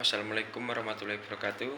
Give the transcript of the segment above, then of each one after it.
Assalamualaikum warahmatullahi wabarakatuh.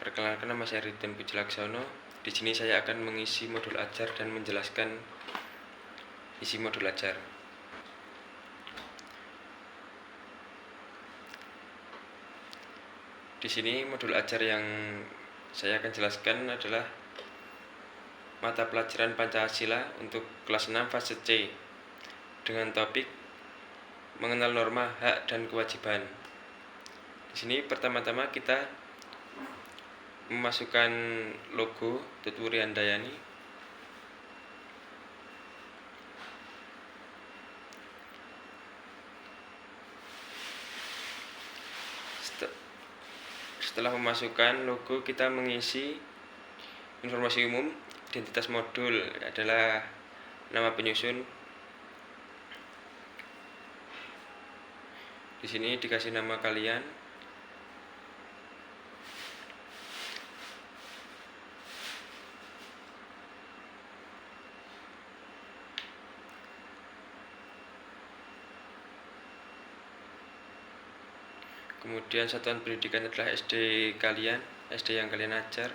Perkenalkan, nama saya Ridwan Pujilaksono. Di sini saya akan mengisi modul ajar dan menjelaskan isi modul ajar. Di sini modul ajar yang saya akan jelaskan adalah mata pelajaran Pancasila untuk kelas 6 fase C dengan topik mengenal norma, hak, dan kewajiban. Di sini pertama-tama kita memasukkan logo Tutwuri Handayani. Setelah memasukkan logo, kita mengisi informasi umum. Identitas modul adalah nama penyusun. Di sini dikasih nama kalian. Kemudian satuan pendidikan adalah SD kalian, SD yang kalian ajar.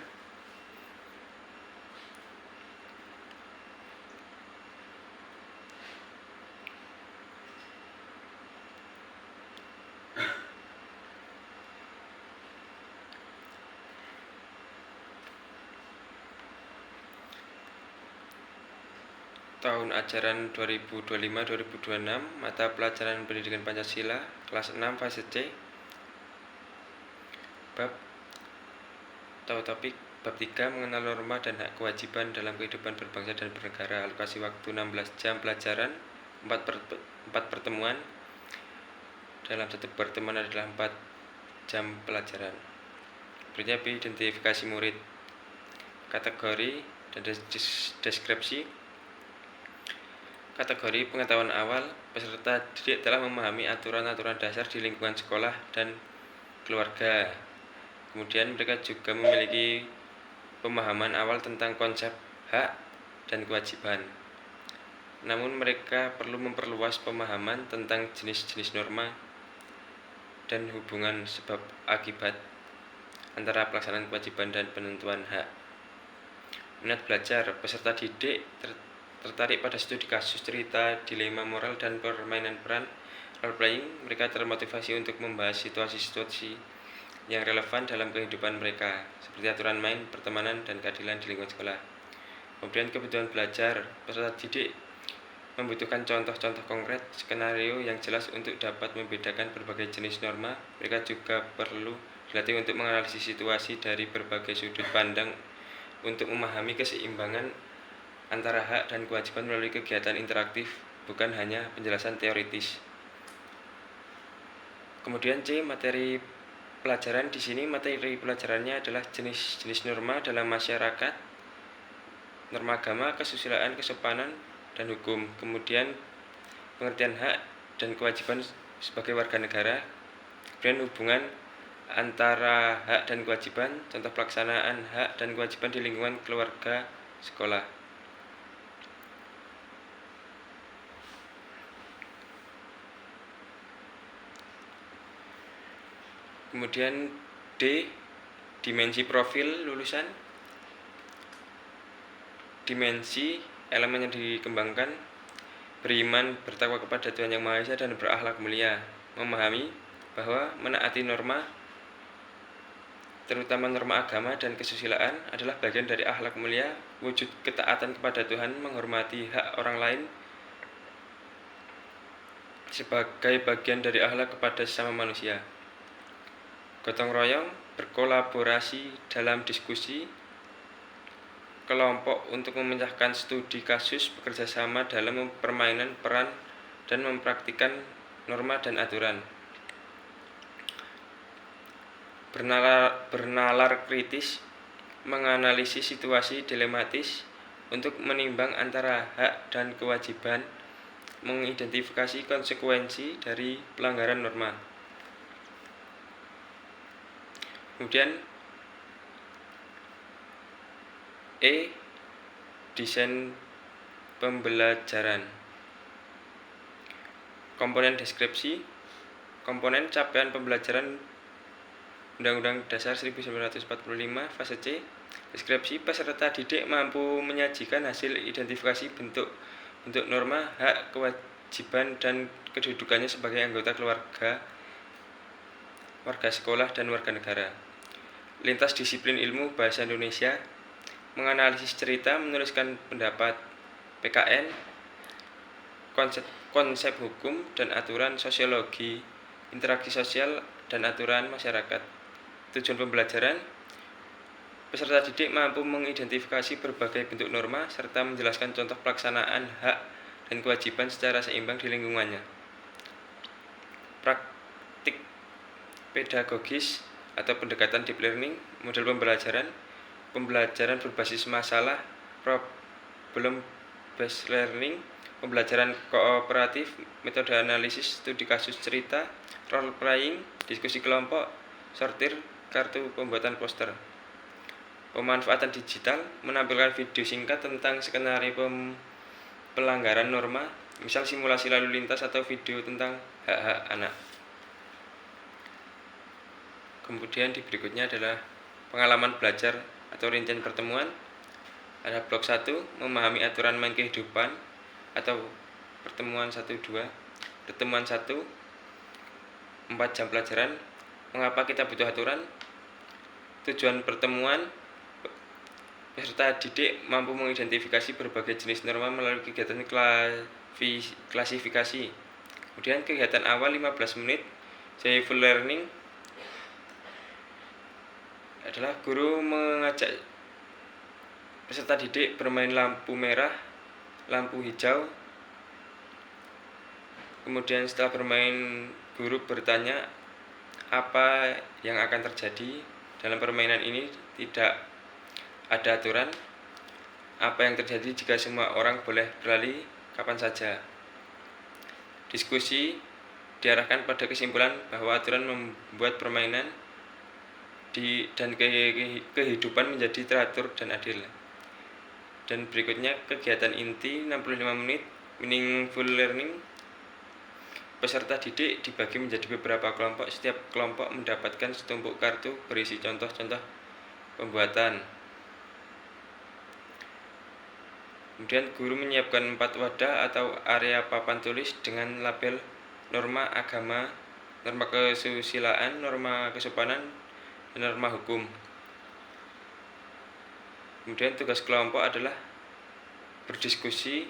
Tahun ajaran 2025-2026, mata pelajaran pendidikan Pancasila kelas 6 fase C. Bab topik bab 3 mengenal norma dan hak kewajiban dalam kehidupan berbangsa dan bernegara. Alokasi waktu 16 jam pelajaran, 4 pertemuan. Dalam satu pertemuan adalah 4 jam pelajaran. Berikutnya identifikasi murid, kategori dan deskripsi. Kategori pengetahuan awal, peserta didik telah memahami aturan-aturan dasar di lingkungan sekolah dan keluarga. Kemudian mereka juga memiliki pemahaman awal tentang konsep hak dan kewajiban. Namun mereka perlu memperluas pemahaman tentang jenis-jenis norma dan hubungan sebab akibat antara pelaksanaan kewajiban dan penentuan hak. Minat belajar, peserta didik tertarik pada studi kasus, cerita, dilema moral, dan permainan peran role-playing. Mereka termotivasi untuk membahas situasi-situasi yang relevan dalam kehidupan mereka, seperti aturan main, pertemanan, dan keadilan di lingkungan sekolah. Kemudian kebutuhan belajar, peserta didik membutuhkan contoh-contoh konkret, skenario yang jelas untuk dapat membedakan berbagai jenis norma. Mereka juga perlu dilatih untuk menganalisis situasi dari berbagai sudut pandang untuk memahami keseimbangan antara hak dan kewajiban melalui kegiatan interaktif, bukan hanya penjelasan teoritis. Kemudian C, materi pelajaran. Di sini materi pelajarannya adalah jenis-jenis norma dalam masyarakat, norma agama, kesusilaan, kesopanan, dan hukum. Kemudian pengertian hak dan kewajiban sebagai warga negara. Kemudian hubungan antara hak dan kewajiban, contoh pelaksanaan hak dan kewajiban di lingkungan keluarga, sekolah. Kemudian D, dimensi profil lulusan. Dimensi elemen yang dikembangkan: beriman, bertakwa kepada Tuhan Yang Maha Esa, dan berakhlak mulia. Memahami bahwa menaati norma, terutama norma agama dan kesusilaan, adalah bagian dari akhlak mulia. Wujud ketaatan kepada Tuhan, menghormati hak orang lain sebagai bagian dari akhlak kepada sesama manusia. Gotong royong, berkolaborasi dalam diskusi kelompok untuk memecahkan studi kasus, bekerja sama dalam permainan peran, dan mempraktikkan norma dan aturan. Bernalar kritis, menganalisis situasi dilematis untuk menimbang antara hak dan kewajiban, mengidentifikasi konsekuensi dari pelanggaran norma. Kemudian E, desain pembelajaran. Komponen deskripsi, komponen capaian pembelajaran Undang-Undang Dasar 1945 fase C. Deskripsi peserta didik mampu menyajikan hasil identifikasi bentuk norma, hak, kewajiban, dan kedudukannya sebagai anggota keluarga, warga sekolah, dan warga negara. Lintas disiplin ilmu bahasa Indonesia, menganalisis cerita, menuliskan pendapat, PKN, konsep hukum dan aturan sosiologi, interaksi sosial, dan aturan masyarakat. Tujuan pembelajaran, peserta didik mampu mengidentifikasi berbagai bentuk norma serta menjelaskan contoh pelaksanaan hak dan kewajiban secara seimbang di lingkungannya. Praktik pedagogis atau pendekatan deep learning, model pembelajaran berbasis masalah, problem based learning, pembelajaran kooperatif, metode analisis studi kasus cerita, role playing, diskusi kelompok, sortir, kartu pembuatan poster. Pemanfaatan digital, menampilkan video singkat tentang skenario pelanggaran norma, misal simulasi lalu lintas atau video tentang hak-hak anak. Kemudian di berikutnya adalah pengalaman belajar atau rincian pertemuan. Ada blok 1, memahami aturan main kehidupan atau pertemuan 1-2. Pertemuan 1, 4 jam pelajaran. Mengapa kita butuh aturan? Tujuan pertemuan, peserta didik mampu mengidentifikasi berbagai jenis norma melalui kegiatan klasifikasi. Kemudian kegiatan awal 15 menit, joyful learning, adalah guru mengajak peserta didik bermain lampu merah, lampu hijau. Kemudian setelah bermain, guru bertanya apa yang akan terjadi dalam permainan ini. Tidak ada aturan. Apa yang terjadi jika semua orang boleh berlari kapan saja. Diskusi diarahkan pada kesimpulan bahwa aturan membuat permainan dan kehidupan menjadi teratur dan adil. Dan berikutnya kegiatan inti 65 menit, meaningful learning. Peserta didik dibagi menjadi beberapa kelompok. Setiap kelompok mendapatkan setumpuk kartu berisi contoh-contoh pembuatan. Kemudian guru menyiapkan 4 wadah atau area papan tulis dengan label norma agama, norma kesusilaan, norma kesopanan, dan norma hukum. Kemudian tugas kelompok adalah berdiskusi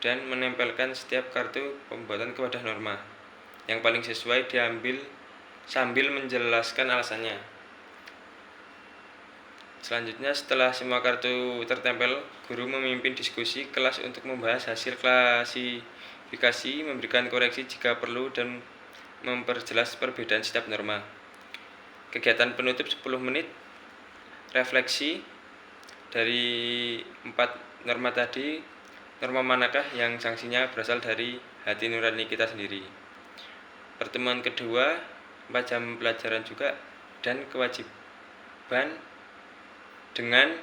dan menempelkan setiap kartu pembuatan ke wadah norma. Yang paling sesuai diambil sambil menjelaskan alasannya. Selanjutnya, setelah semua kartu tertempel, guru memimpin diskusi kelas untuk membahas hasil klasifikasi, memberikan koreksi jika perlu, dan memperjelas perbedaan setiap norma. Kegiatan penutup 10 menit, refleksi dari 4 norma tadi, norma manakah yang sanksinya berasal dari hati nurani kita sendiri. Pertemuan kedua, 4 jam pelajaran juga, dan kewajiban dengan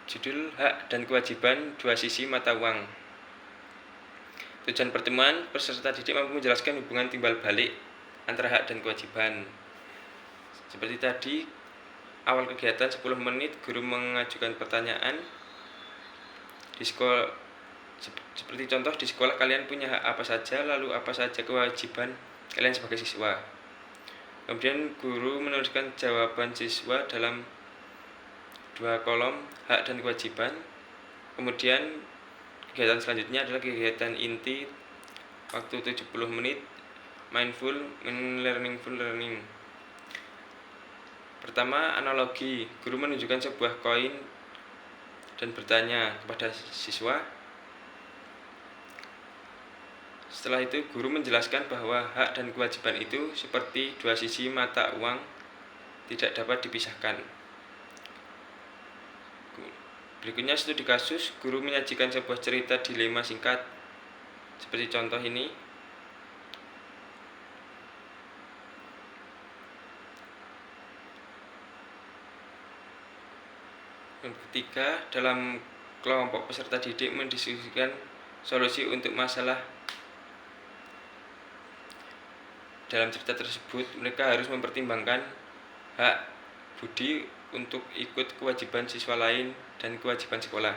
judul hak dan kewajiban 2 sisi mata uang. Tujuan pertemuan, peserta didik mampu menjelaskan hubungan timbal balik antara hak dan kewajiban. Seperti tadi, awal kegiatan 10 menit, guru mengajukan pertanyaan. Seperti contoh, di sekolah kalian punya hak apa saja, lalu apa saja kewajiban kalian sebagai siswa. Kemudian guru menuliskan jawaban siswa dalam 2 kolom, hak dan kewajiban. Kemudian kegiatan selanjutnya adalah kegiatan inti, waktu 70 menit, mindful learningful learning. Pertama, analogi. Guru menunjukkan sebuah koin dan bertanya kepada siswa. Setelah itu, guru menjelaskan bahwa hak dan kewajiban itu seperti 2 sisi mata uang, tidak dapat dipisahkan. Berikutnya studi kasus, guru menyajikan sebuah cerita dilema singkat, seperti contoh ini. Yang ketiga, dalam kelompok peserta didik mendiskusikan solusi untuk masalah dalam cerita tersebut mereka harus mempertimbangkan hak budi untuk ikut kewajiban siswa lain dan kewajiban sekolah.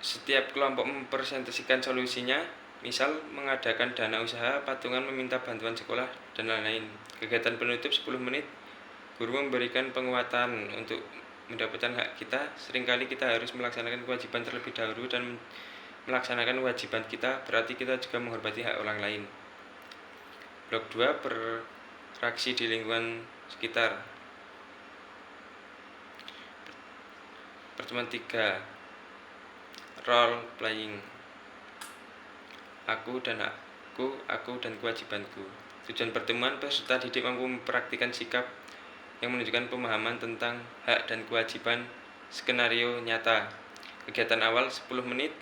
Setiap kelompok mempresentasikan solusinya, misal mengadakan dana usaha, patungan, meminta bantuan sekolah, dan lain-lain. Kegiatan penutup 10 menit, guru memberikan penguatan untuk mendapatkan hak kita. Seringkali kita harus melaksanakan kewajiban terlebih dahulu, dan melaksanakan kewajiban kita berarti kita juga menghormati hak orang lain. Blok 2, beraksi di lingkungan sekitar. Pertemuan 3, role playing. Aku dan kewajibanku. Tujuan pertemuan, peserta didik mampu mempraktikkan sikap yang menunjukkan pemahaman tentang hak dan kewajiban skenario nyata. Kegiatan awal 10 menit.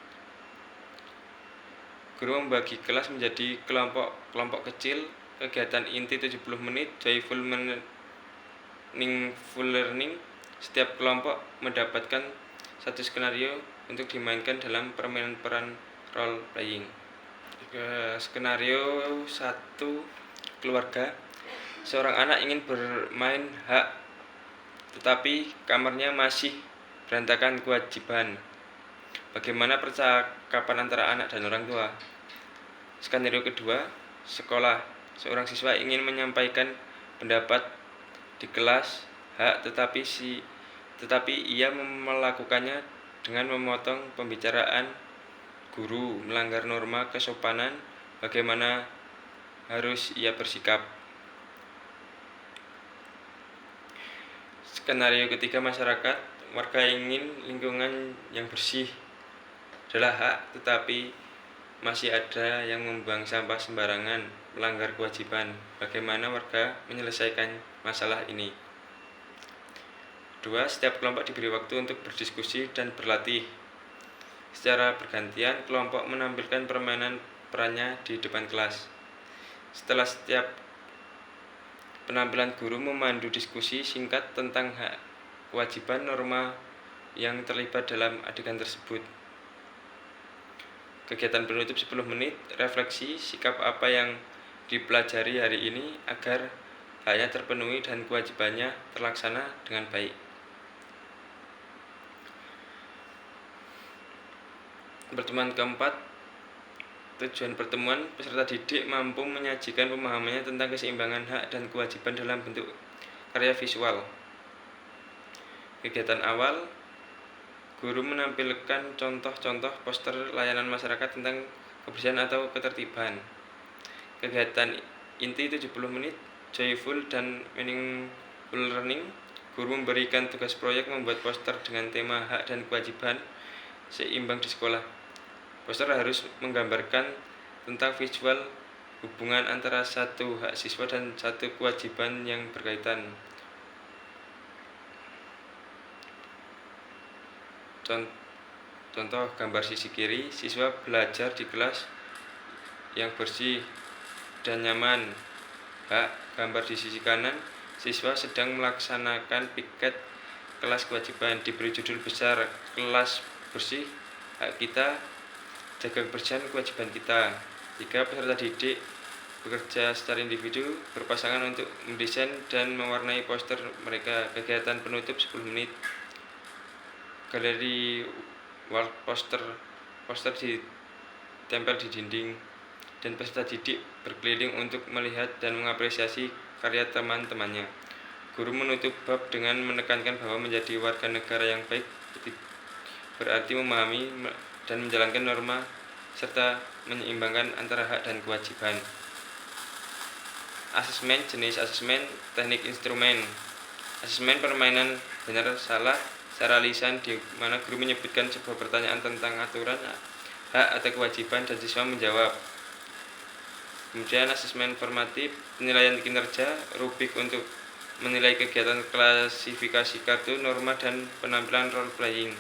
Guru membagi kelas menjadi kelompok kecil. Kegiatan inti 70 menit, joyful meaningful learning. Setiap kelompok mendapatkan satu skenario untuk dimainkan dalam permainan peran role playing. Skenario 1, keluarga. Seorang anak ingin bermain hak, tetapi kamarnya masih berantakan kewajiban. Bagaimana percakapan antara anak dan orang tua? Skenario kedua, sekolah. Seorang siswa ingin menyampaikan pendapat di kelas hak, tetapi ia melakukannya dengan memotong pembicaraan guru, melanggar norma kesopanan. Bagaimana harus ia bersikap? Skenario ketiga, masyarakat. Warga ingin lingkungan yang bersih adalah hak, tetapi masih ada yang membuang sampah sembarangan, melanggar kewajiban. Bagaimana warga menyelesaikan masalah ini? 2. Setiap kelompok diberi waktu untuk berdiskusi dan berlatih. Secara bergantian, kelompok menampilkan permainan perannya di depan kelas. Setelah setiap penampilan, guru memandu diskusi singkat tentang hak, kewajiban, norma yang terlibat dalam adegan tersebut. Kegiatan penutup 10 menit, refleksi sikap apa yang dipelajari hari ini agar haknya terpenuhi dan kewajibannya terlaksana dengan baik. Pertemuan keempat, tujuan pertemuan, peserta didik mampu menyajikan pemahamannya tentang keseimbangan hak dan kewajiban dalam bentuk karya visual. Kegiatan awal, guru menampilkan contoh-contoh poster layanan masyarakat tentang kebersihan atau ketertiban. Kegiatan inti 70 menit, joyful dan meaningful learning. Guru memberikan tugas proyek membuat poster dengan tema hak dan kewajiban seimbang di sekolah. Poster harus menggambarkan tentang visual hubungan antara satu hak siswa dan satu kewajiban yang berkaitan. Contoh gambar sisi kiri, siswa belajar di kelas yang bersih dan nyaman. Hak, gambar di sisi kanan, siswa sedang melaksanakan piket kelas kewajiban. Diberi judul besar, kelas bersih, hak kita, jaga kebersihan, kewajiban kita. 3. Peserta didik bekerja secara individu, berpasangan untuk mendesain dan mewarnai poster mereka. Kegiatan penutup 10 menit. Galeri wall poster ditempel di dinding, dan peserta didik berkeliling untuk melihat dan mengapresiasi karya teman-temannya. Guru menutup bab dengan menekankan bahwa menjadi warga negara yang baik berarti memahami dan menjalankan norma serta menyeimbangkan antara hak dan kewajiban. Asesmen, jenis asesmen, teknik instrumen. Asesmen permainan benar salah secara lisan, di mana guru menyebutkan sebuah pertanyaan tentang aturan, hak atau kewajiban, dan siswa menjawab. Kemudian asesmen formatif, penilaian kinerja, rubrik untuk menilai kegiatan, klasifikasi kartu, norma, dan penampilan role playing.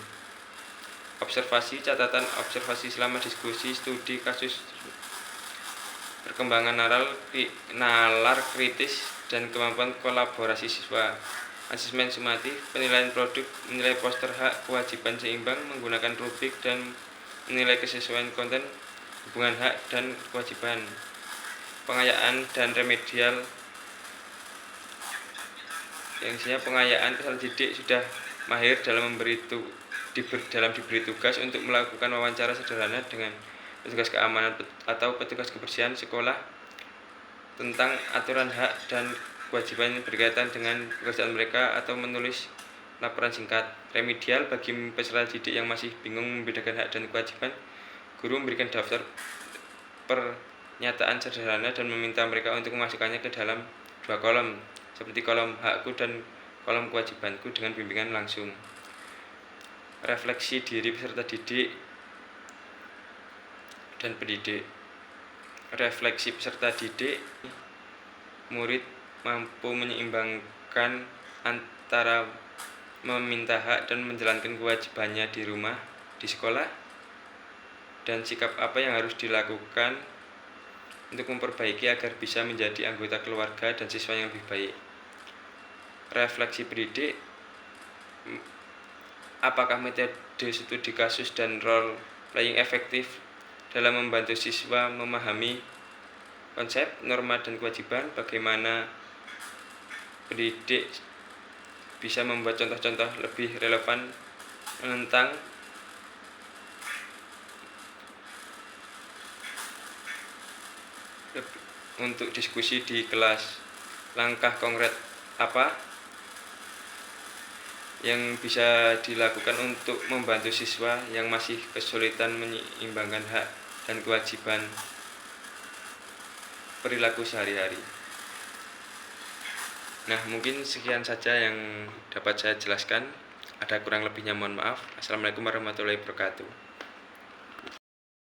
Observasi, catatan observasi selama diskusi, studi kasus, perkembangan nalar kritis, dan kemampuan kolaborasi siswa. Asesmen sumatif, penilaian produk, menilai poster hak kewajiban seimbang menggunakan rubrik, dan menilai kesesuaian konten hubungan hak dan kewajiban. pengayaan dan remedial, yang isinya pengayaan peserta didik sudah mahir dalam diberi tugas untuk melakukan wawancara sederhana dengan petugas keamanan atau petugas kebersihan sekolah tentang aturan hak dan kewajiban berkaitan dengan pekerjaan mereka atau menulis laporan singkat. Remedial bagi peserta didik yang masih bingung membedakan hak dan kewajiban, guru memberikan daftar pernyataan sederhana dan meminta mereka untuk memasukkannya ke dalam 2 kolom, seperti kolom hakku dan kolom kewajibanku dengan bimbingan langsung. Refleksi diri peserta didik dan pendidik. Refleksi peserta didik, murid mampu menyeimbangkan antara meminta hak dan menjalankan kewajibannya di rumah, di sekolah, dan sikap apa yang harus dilakukan untuk memperbaiki agar bisa menjadi anggota keluarga dan siswa yang lebih baik. Refleksi pendidik, apakah metode studi kasus dan role playing efektif dalam membantu siswa memahami konsep, norma, dan kewajiban? Bagaimana pendidik bisa membuat contoh-contoh lebih relevan tentang untuk diskusi di kelas? Langkah konkret apa yang bisa dilakukan untuk membantu siswa yang masih kesulitan menyeimbangkan hak dan kewajiban perilaku sehari-hari? Nah, mungkin sekian saja yang dapat saya jelaskan. Ada kurang lebihnya mohon maaf. Assalamualaikum warahmatullahi wabarakatuh.